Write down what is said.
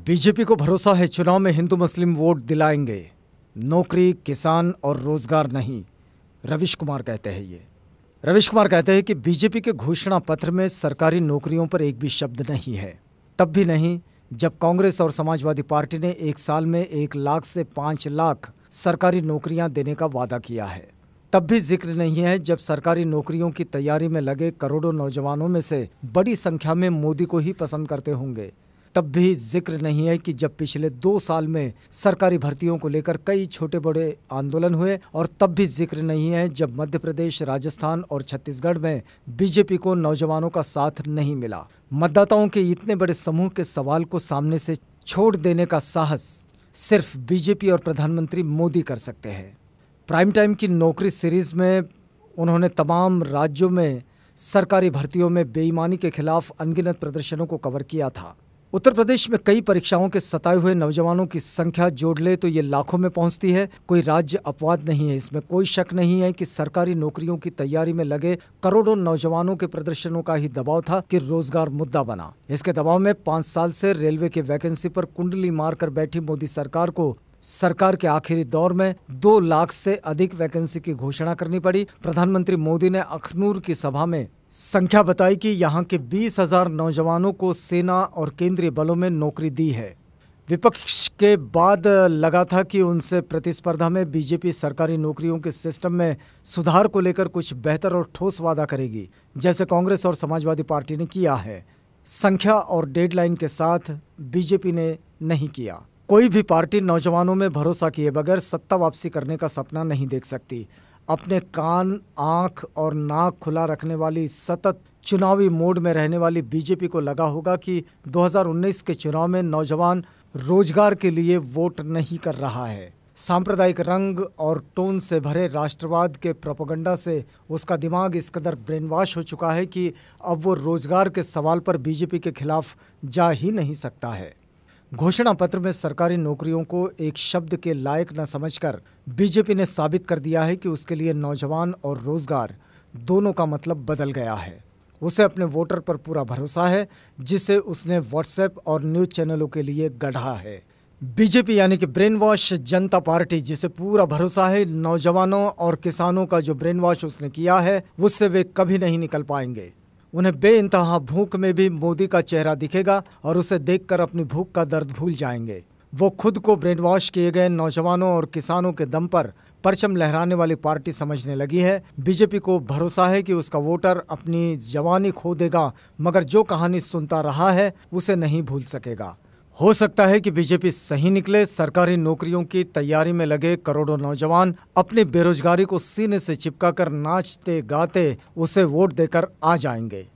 BJP को भरोसा है चुनाव में हिंदू मुस्लिम वोट दिलाएंगे, नौकरी, किसान और रोजगार नहीं, रविश कुमार कहते हैं। रविश कुमार कहते हैं कि बीजेपी के घोषणा पत्र में सरकारी नौकरियों पर एक भी शब्द नहीं है। तब भी नहीं जब कांग्रेस और समाजवादी पार्टी ने एक साल में 1 लाख से 5 लाख सरकारी नौकरियां देने का वादा किया है। तब भी जिक्र नहीं है जब सरकारी नौकरियों की तैयारी में लगे करोड़ों नौजवानों में से बड़ी संख्या में मोदी को ही पसंद करते होंगे। तब भी जिक्र नहीं है कि जब पिछले 2 साल में सरकारी भर्तियों को लेकर कई छोटे बड़े आंदोलन हुए, और तब भी जिक्र नहीं है जब मध्य प्रदेश, राजस्थान और छत्तीसगढ़ में बीजेपी को नौजवानों का साथ नहीं मिला। मतदाताओं के इतने बड़े समूह के सवाल को सामने से छोड़ देने का साहस सिर्फ बीजेपी और प्रधानमंत्री मोदी कर सकते हैं। प्राइम टाइम की नौकरी सीरीज में उन्होंने तमाम राज्यों में सरकारी भर्तियों में बेईमानी के खिलाफ अनगिनत प्रदर्शनों को कवर किया था। उत्तर प्रदेश में कई परीक्षाओं के सताए हुए नौजवानों की संख्या जोड़ ले तो ये लाखों में पहुंचती है। कोई राज्य अपवाद नहीं है। इसमें कोई शक नहीं है कि सरकारी नौकरियों की तैयारी में लगे करोड़ों नौजवानों के प्रदर्शनों का ही दबाव था कि रोजगार मुद्दा बना। इसके दबाव में 5 साल से रेलवे की वैकेंसी पर कुंडली मारकर बैठी मोदी सरकार को सरकार के आखिरी दौर में 2 लाख से अधिक वैकेंसी की घोषणा करनी पड़ी। प्रधानमंत्री मोदी ने अखनूर की सभा में संख्या बताई कि यहां के 20,000 नौजवानों को सेना और केंद्रीय बलों में नौकरी दी है। विपक्ष के बाद लगा था कि उनसे प्रतिस्पर्धा में बीजेपी सरकारी नौकरियों के सिस्टम में सुधार को लेकर कुछ बेहतर और ठोस वादा करेगी, जैसे कांग्रेस और समाजवादी पार्टी ने किया है। संख्या और डेडलाइन के साथ बीजेपी ने नहीं किया। कोई भी पार्टी नौजवानों में भरोसा किए बगैर सत्ता वापसी करने का सपना नहीं देख सकती। अपने कान, आंख और नाक खुला रखने वाली, सतत चुनावी मोड में रहने वाली बीजेपी को लगा होगा कि 2019 के चुनाव में नौजवान रोजगार के लिए वोट नहीं कर रहा है। सांप्रदायिक रंग और टोन से भरे राष्ट्रवाद के प्रोपेगेंडा से उसका दिमाग इस कदर ब्रेन वॉश हो चुका है कि अब वो रोजगार के सवाल पर बीजेपी के खिलाफ जा ही नहीं सकता है। घोषणा पत्र में सरकारी नौकरियों को एक शब्द के लायक न समझकर बीजेपी ने साबित कर दिया है कि उसके लिए नौजवान और रोजगार दोनों का मतलब बदल गया है। उसे अपने वोटर पर पूरा भरोसा है, जिसे उसने व्हाट्सएप और न्यूज़ चैनलों के लिए गढ़ा है। बीजेपी यानी कि ब्रेन वॉश जनता पार्टी, जिसे पूरा भरोसा है नौजवानों और किसानों का जो ब्रेन वॉश उसने किया है, उससे वे कभी नहीं निकल पाएंगे। उन्हें बेइंतहा भूख में भी मोदी का चेहरा दिखेगा और उसे देखकर अपनी भूख का दर्द भूल जाएंगे। वो खुद को ब्रेन वॉश किए गए नौजवानों और किसानों के दम पर परचम लहराने वाली पार्टी समझने लगी है। बीजेपी को भरोसा है कि उसका वोटर अपनी जवानी खो देगा, मगर जो कहानी सुनता रहा है उसे नहीं भूल सकेगा। हो सकता है कि बीजेपी सही निकले। सरकारी नौकरियों की तैयारी में लगे करोड़ों नौजवान अपनी बेरोजगारी को सीने से चिपकाकर नाचते गाते उसे वोट देकर आ जाएंगे।